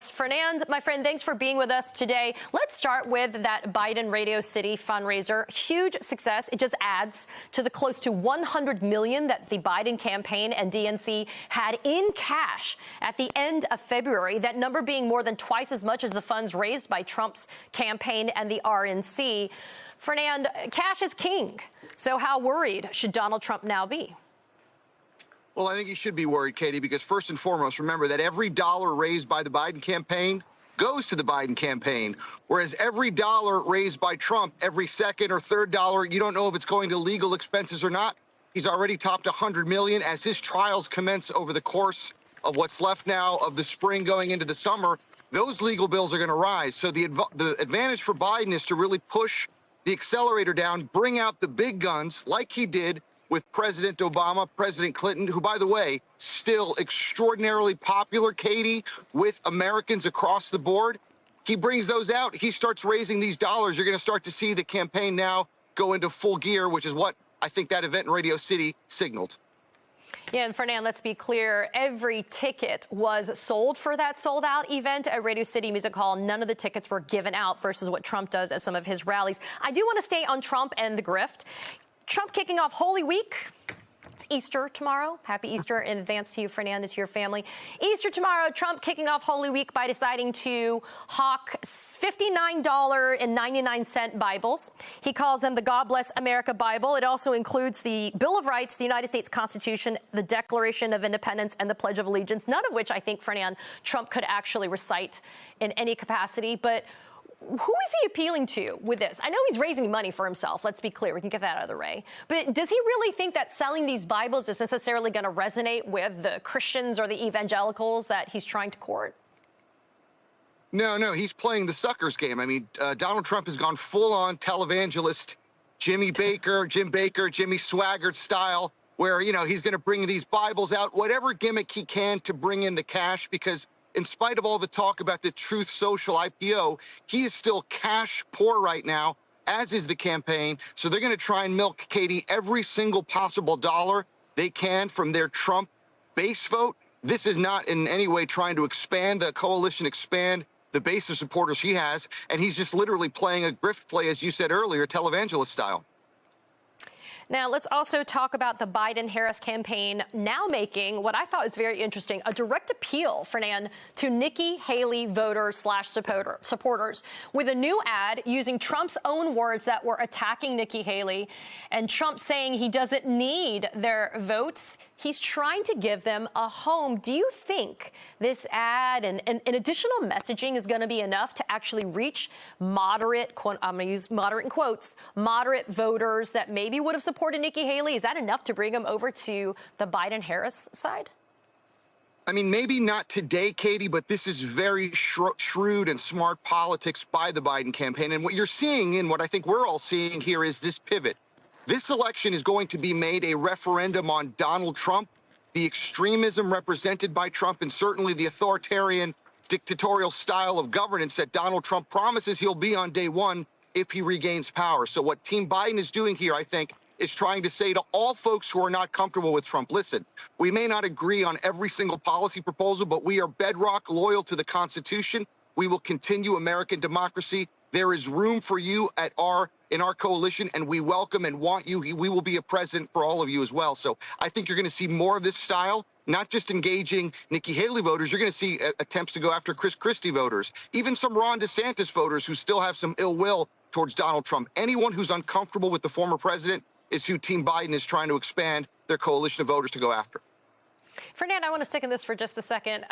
Fernand, my friend, thanks for being with us today. Let's start with that Biden Radio City fundraiser. Huge success. It just adds to the close to $100 million that the Biden campaign and DNC had in cash at the end of February, that number being more than twice as much as the funds raised by Trump's campaign and the RNC. Fernand, cash is king. So how worried should Donald Trump now be? Well, I think you should be worried, Katie, because first and foremost, remember that every dollar raised by the Biden campaign goes to the Biden campaign, whereas every dollar raised by Trump, every second or third dollar, you don't know if it's going to legal expenses or not. He's already topped $100 million as his trials commence over the course of what's left now of the spring going into the summer. Those legal bills are going to rise. So the advantage for Biden is to really push the accelerator down, bring out the big guns like he did with President Obama, President Clinton, who, by the way, still extraordinarily popular, Katie, with Americans across the board. He brings those out. He starts raising these dollars. You're going to start to see the campaign now go into full gear, which is what I think that event in Radio City signaled. Yeah, and Fernand, let's be clear. Every ticket was sold for that sold-out event at Radio City Music Hall. None of the tickets were given out versus what Trump does at some of his rallies. I do want to stay on Trump and the grift. Trump kicking off Holy Week. It's Easter tomorrow. Happy Easter in advance to you, Fernand, and to your family. Easter tomorrow, Trump kicking off Holy Week by deciding to hawk $59.99 Bibles. He calls them the God Bless America Bible. It also includes the Bill of Rights, the United States Constitution, the Declaration of Independence, and the Pledge of Allegiance, none of which I think, Fernand, Trump could actually recite in any capacity. But who is he appealing to with this? I know he's raising money for himself. Let's be clear. We can get that out of the way. But does he really think that selling these Bibles is necessarily going to resonate with the Christians or the evangelicals that he's trying to court? No, he's playing the suckers game. I mean, Donald Trump has gone full-on televangelist, Jim Baker, Jimmy Swaggart style, where, you know, he's going to bring these Bibles out, whatever gimmick he can to bring in the cash, because in spite of all the talk about the Truth Social IPO, he is still cash poor right now, as is the campaign. So they're going to try and milk, Katie, every single possible dollar they can from their Trump base vote. This is not in any way trying to expand the coalition, expand the base of supporters he has. And he's just literally playing a grift play, as you said earlier, televangelist style. Now, let's also talk about the Biden-Harris campaign now making what I thought was very interesting, a direct appeal, Fernand, to Nikki Haley voters/supporters with a new ad using Trump's own words that were attacking Nikki Haley, and Trump saying he doesn't need their votes. He's trying to give them a home. Do you think this ad and additional messaging is going to be enough to actually reach moderate, I'm going to use moderate in quotes, moderate voters that maybe would have supported Nikki Haley? Is that enough to bring them over to the Biden-Harris side? I mean, maybe not today, Katie, but this is very shrewd and smart politics by the Biden campaign. And what you're seeing, and what I think we're all seeing here, is this pivot. This election is going to be made a referendum on Donald Trump, the extremism represented by Trump, and certainly the authoritarian dictatorial style of governance that Donald Trump promises he'll be on day one if he regains power. So what Team Biden is doing here, I think, is trying to say to all folks who are not comfortable with Trump, listen, we may not agree on every single policy proposal, but we are bedrock loyal to the Constitution. We will continue American democracy. There is room for you in our coalition, and we welcome and want you. We will be a president for all of you as well. So I think you're going to see more of this style, not just engaging Nikki Haley voters. You're going to see attempts to go after Chris Christie voters, even some Ron DeSantis voters who still have some ill will towards Donald Trump. Anyone who's uncomfortable with the former president is who Team Biden is trying to expand their coalition of voters to go after. Fernand, I want to stick in this for just a second.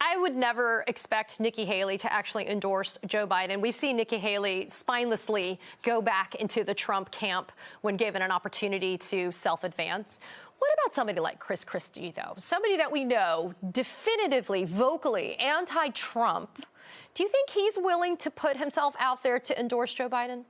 I would never expect Nikki Haley to actually endorse Joe Biden. We've seen Nikki Haley spinelessly go back into the Trump camp when given an opportunity to self-advance. What about somebody like Chris Christie, though? Somebody that we know definitively, vocally anti-Trump. Do you think he's willing to put himself out there to endorse Joe Biden?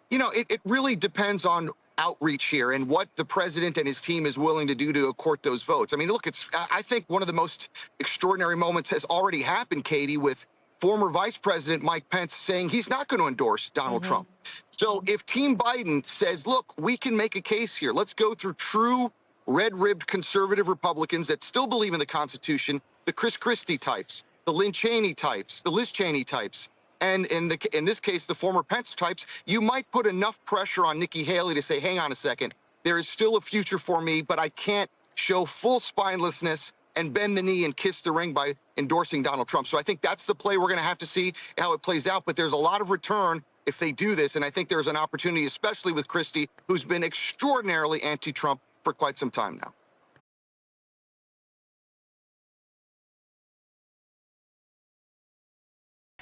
You know, it really depends on outreach here and what the president and his team is willing to do to court those votes. I mean, look, I think one of the most extraordinary moments has already happened, Katie, with former Vice President Mike Pence saying he's not going to endorse Donald Trump. So if Team Biden says, look, we can make a case here, let's go through true red-ribbed conservative Republicans that still believe in the Constitution, the Chris Christie types, the Lynn Cheney types, the Liz Cheney types, and in this case, the former Pence types, you might put enough pressure on Nikki Haley to say, hang on a second, there is still a future for me, but I can't show full spinelessness and bend the knee and kiss the ring by endorsing Donald Trump. So I think that's the play we're going to have to see how it plays out. But there's a lot of return if they do this. And I think there's an opportunity, especially with Christie, who's been extraordinarily anti-Trump for quite some time now.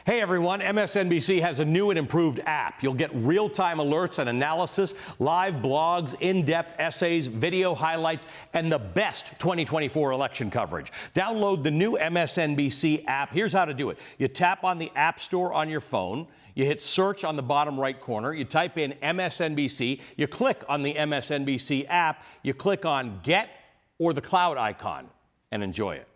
Hey everyone, MSNBC has a new and improved app. You'll get real-time alerts and analysis, live blogs, in-depth essays, video highlights, and the best 2024 election coverage. Download the new MSNBC app. Here's how to do it. You tap on the App Store on your phone. You hit search on the bottom right corner. You type in MSNBC. You click on the MSNBC app. You click on Get or the cloud icon and enjoy it.